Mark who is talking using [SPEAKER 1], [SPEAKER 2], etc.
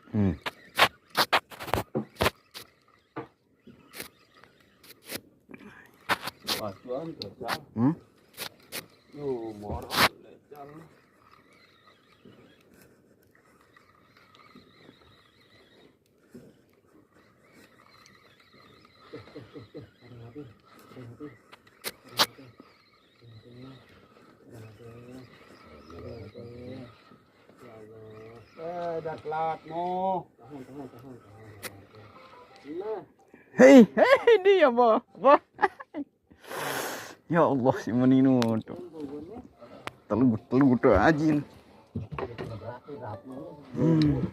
[SPEAKER 1] Hmm.
[SPEAKER 2] Pacuan kerja.
[SPEAKER 1] Hmm?
[SPEAKER 2] Yo moro lecal. Dah telat mo. Tahan. Nah.
[SPEAKER 1] Hei, dia apa? Apa? Ya Allah si Manino tuh. Telugu tuh ajin. Hmm.